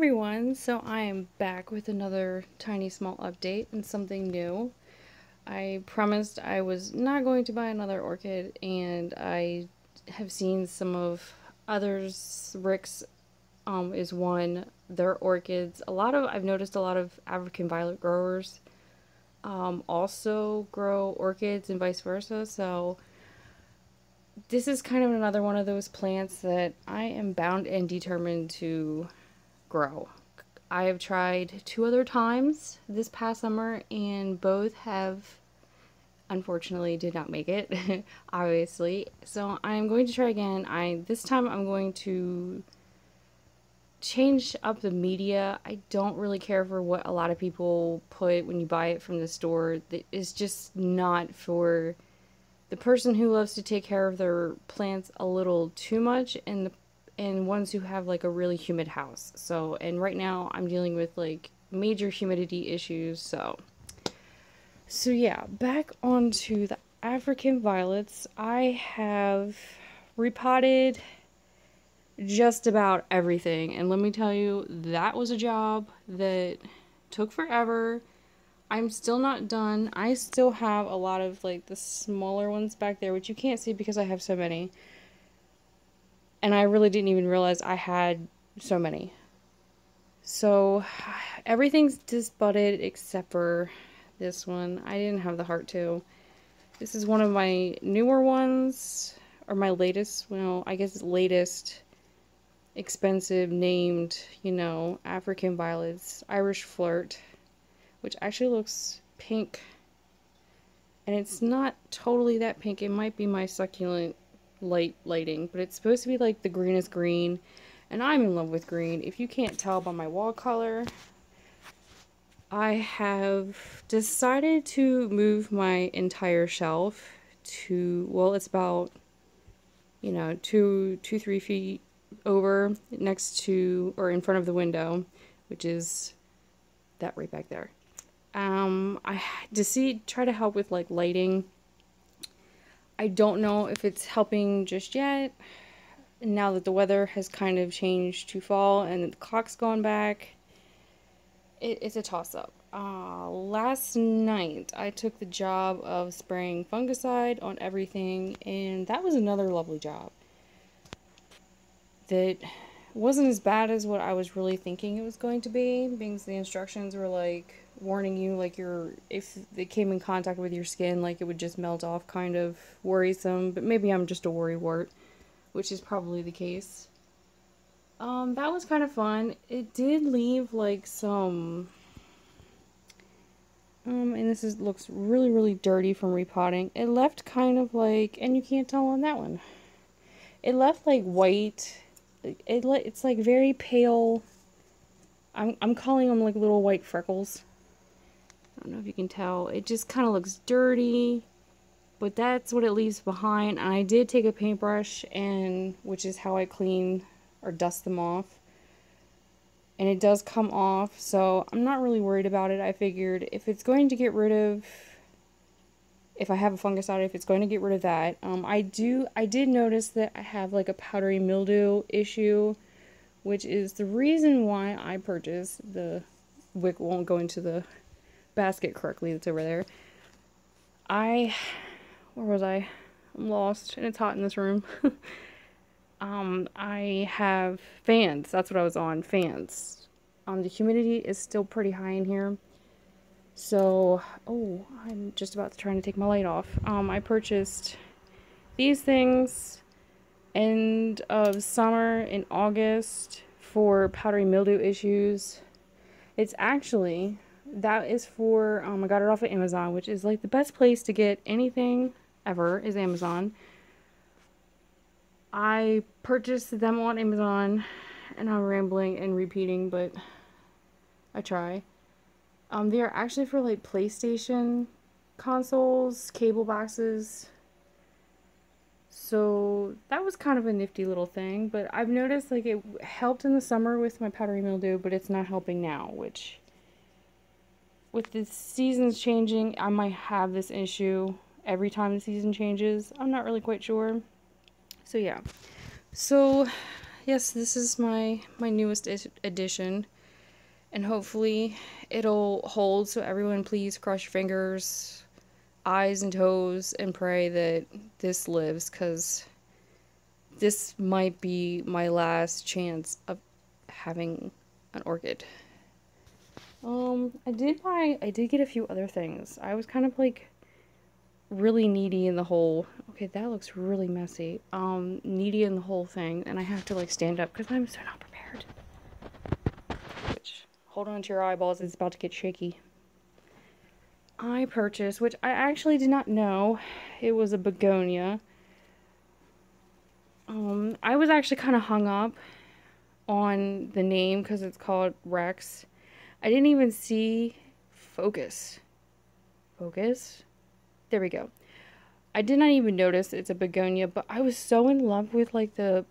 everyone, so I am back with another tiny small update and something new. I promised I was not going to buy another orchid, and I have seen some of others. Rick's is one. Their orchids. I've noticed a lot of African violet growers also grow orchids and vice versa. So this is kind of another one of those plants that I am bound and determined to grow. I have tried two other times this past summer, and both have unfortunately did not make it, obviously. So I'm going to try again. This time I'm going to change up the media. I don't really care for what a lot of people put when you buy it from the store. It's just not for the person who loves to take care of their plants a little too much, and ones who have like a really humid house. So, and right now I'm dealing with like major humidity issues. So yeah, back onto the African violets. I have repotted just about everything, and let me tell you, that was a job that took forever. I'm still not done. I still have a lot of like the smaller ones back there, which you can't see because I have so many. And I really didn't even realize I had so many. So everything's just budded except for this one. I didn't have the heart to. This is one of my newer ones, or my latest, well, I guess latest expensive named, African violets, Irish flirt, which actually looks pink. And it's not totally that pink. It might be my succulent lighting, but it's supposed to be like the greenest green, and I'm in love with green. If you can't tell by my wall color, I have decided to move my entire shelf to, well, it's about 3 feet over, next to or in front of the window, which is that right back there. I try to help with like lighting. I don't know if it's helping just yet, now that the weather has kind of changed to fall and the clock's gone back. It's a toss-up. Last night I took the job of spraying fungicide on everything, and that was another lovely job. That wasn't as bad as what I was really thinking it was going to be, because the instructions were like warning you like if it came in contact with your skin, like it would just melt off, kind of worrisome. But maybe I'm just a worrywart, which is probably the case. That was kind of fun. It did leave like some and looks really, really dirty from repotting. It left kind of like, and you can't tell on that one, it left like white. It's like very pale. I'm calling them like little white freckles. I don't know if you can tell. It just kind of looks dirty, but that's what it leaves behind. And I did take a paintbrush, which is how I clean or dust them off. And it does come off, so I'm not really worried about it. I figured if it's going to get rid of, if I have a fungicide, if it's going to get rid of that. I did notice that I have like a powdery mildew issue, which is the reason why I purchased the wick. Won't go into the basket correctly that's over there. Where was I? I'm lost, and it's hot in this room. I have fans. That's what I was on, fans. The humidity is still pretty high in here. So, I'm just about to try to take my light off. I purchased these things end of summer in August for powdery mildew issues. It's actually, that is for, I got it off of Amazon, which is like the best place to get anything ever is Amazon. I purchased them on Amazon, and I'm rambling and repeating, but I try. They are actually for like PlayStation consoles, cable boxes. So that was kind of a nifty little thing, but I've noticed like it helped in the summer with my powdery mildew, but it's not helping now, which with the seasons changing, I might have this issue every time the season changes. I'm not really quite sure. So yeah. So yes, this is my newest addition. and hopefully it'll hold. So everyone, please cross your fingers, eyes and toes, and pray that this lives, because this might be my last chance of having an orchid. I did get a few other things. I was kind of like really needy in the whole, okay, that looks really messy. Needy in the whole thing, and I have to like stand up because I'm so not prepared. Which, hold on to your eyeballs, it's about to get shaky. I purchased, which I actually did not know, it was a begonia. I was actually kind of hung up on the name because it's called Rex. I didn't even see Focus. Focus? There we go. I did not even notice it's a begonia, but I was so in love with like the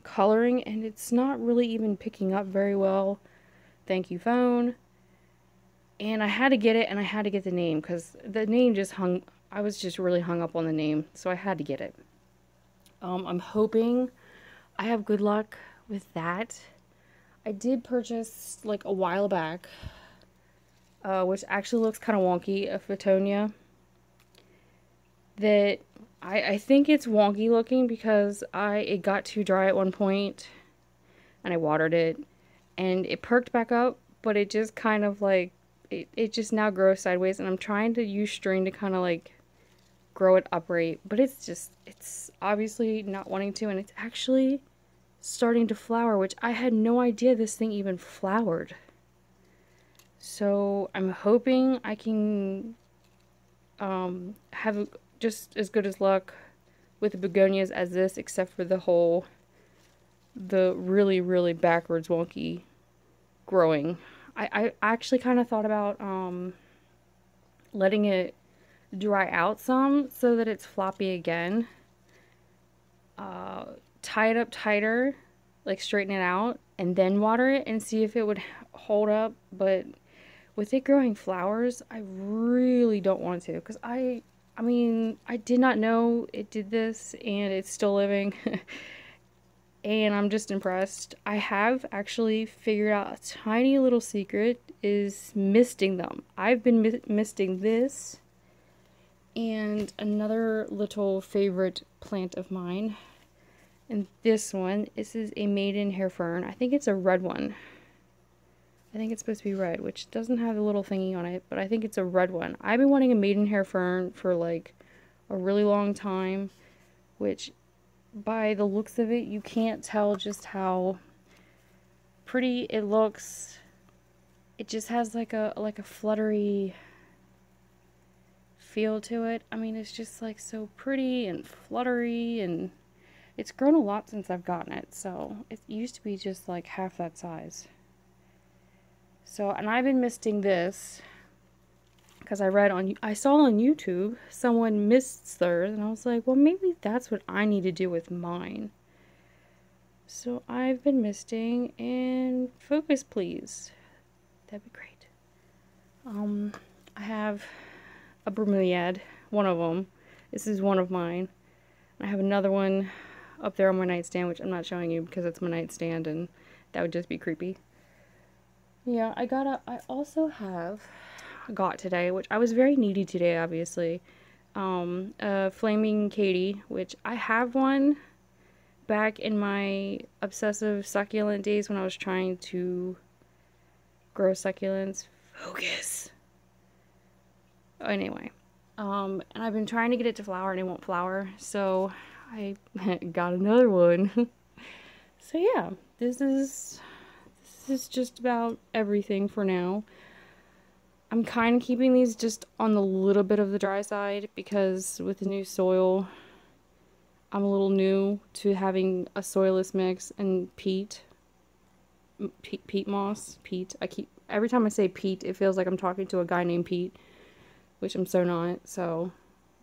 coloring, and it's not really even picking up very well. Thank you, phone. And I had to get it, and I had to get the name because the name just hung. I was just really hung up on the name, so I had to get it. I'm hoping I have good luck with that. I did purchase like a while back, which actually looks kind of wonky, a Photonia. That I think it's wonky looking because it got too dry at one point, and I watered it, and it perked back up, but it just kind of like it just now grows sideways, and I'm trying to use string to kind of like grow it upright, but it's obviously not wanting to, and it's actually starting to flower, which I had no idea this thing even flowered. So I'm hoping I can have just as good as luck with the begonias as this, except for the really, really backwards wonky growing. I actually kind of thought about letting it dry out some so that it's floppy again. Tie it up tighter, like straighten it out, and then water it and see if it would hold up. But with it growing flowers, I really don't want to, because I mean, I did not know it did this, and it's still living. And I'm just impressed. I have actually figured out a tiny little secret, is misting them. I've been misting this and another little favorite plant of mine. And this is a maiden hair fern. I think it's a red one. I think it's supposed to be red, which doesn't have the little thingy on it, but I think it's a red one. I've been wanting a maidenhair fern for like a really long time, which by the looks of it, you can't tell just how pretty it looks. It just has like a fluttery feel to it. I mean, it's just like so pretty and fluttery, and it's grown a lot since I've gotten it. So it used to be just like half that size. So, and I've been misting this because I saw on YouTube someone mists theirs, and I was like, well, maybe that's what I need to do with mine. So I've been misting, and focus, please. That'd be great. I have a bromeliad, one of them. This is one of mine. I have another one up there on my nightstand, which I'm not showing you because it's my nightstand, and that would just be creepy. Yeah, I got today, which I was very needy today, obviously, a flaming Katy, which I have one back in my obsessive succulent days when I was trying to grow succulents. Focus! Anyway, and I've been trying to get it to flower, and it won't flower, so I got another one. So yeah, this is just about everything for now. I'm kind of keeping these just on the little bit of the dry side because with the new soil, I'm a little new to having a soilless mix and peat moss. Every time I say peat, it feels like I'm talking to a guy named Pete, which I'm so not. So,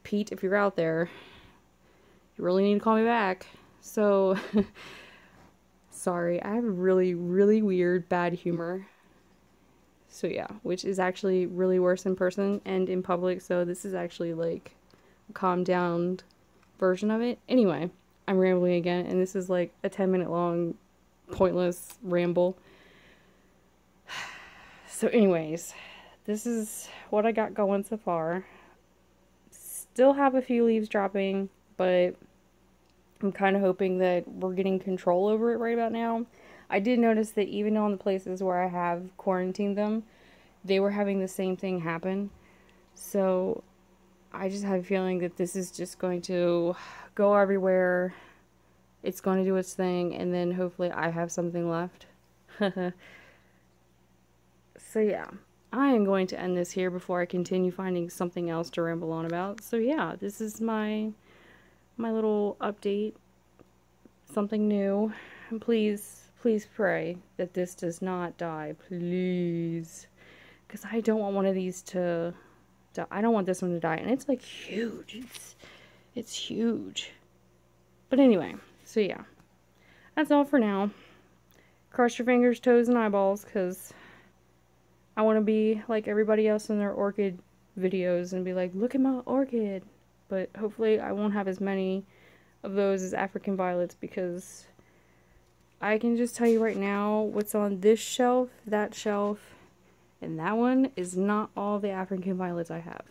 Pete, if you're out there, you really need to call me back. So, sorry, I have really, really weird bad humor. So yeah, which is actually really worse in person and in public, so this is actually like a calmed down version of it. Anyway, I'm rambling again, and this is like a 10-minute long pointless ramble. So anyways, this is what I got going so far. Still have a few leaves dropping, but I'm kind of hoping that we're getting control over it right about now. I did notice that even on the places where I have quarantined them, they were having the same thing happen. So I just have a feeling that this is just going to go everywhere. It's going to do its thing, and then hopefully I have something left. So yeah, I am going to end this here before I continue finding something else to ramble on about. So yeah, this is my little update, something new. And please, please pray that this does not die, please. Because I don't want one of these to die. I don't want this one to die. And it's like huge. It's huge. But anyway, so yeah. That's all for now. Cross your fingers, toes, and eyeballs, because I want to be like everybody else in their orchid videos and be like, look at my orchid. But hopefully I won't have as many of those as African violets, because I can just tell you right now what's on this shelf, that shelf, and that one is not all the African violets I have.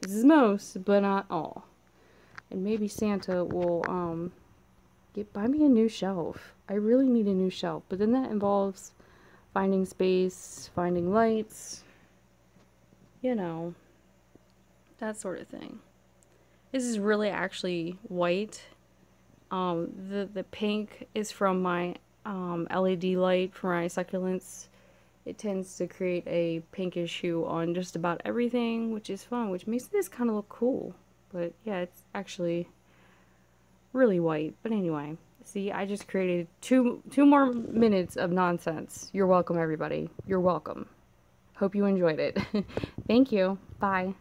This is most, but not all. And maybe Santa will buy me a new shelf. I really need a new shelf, but then that involves finding space, finding lights, you know, that sort of thing. This is really actually white. The pink is from my LED light for my succulents. It tends to create a pinkish hue on just about everything, which is fun, which makes this kind of look cool. But yeah, it's actually really white. But anyway, see, I just created two more minutes of nonsense. You're welcome, everybody. You're welcome. Hope you enjoyed it. Thank you. Bye.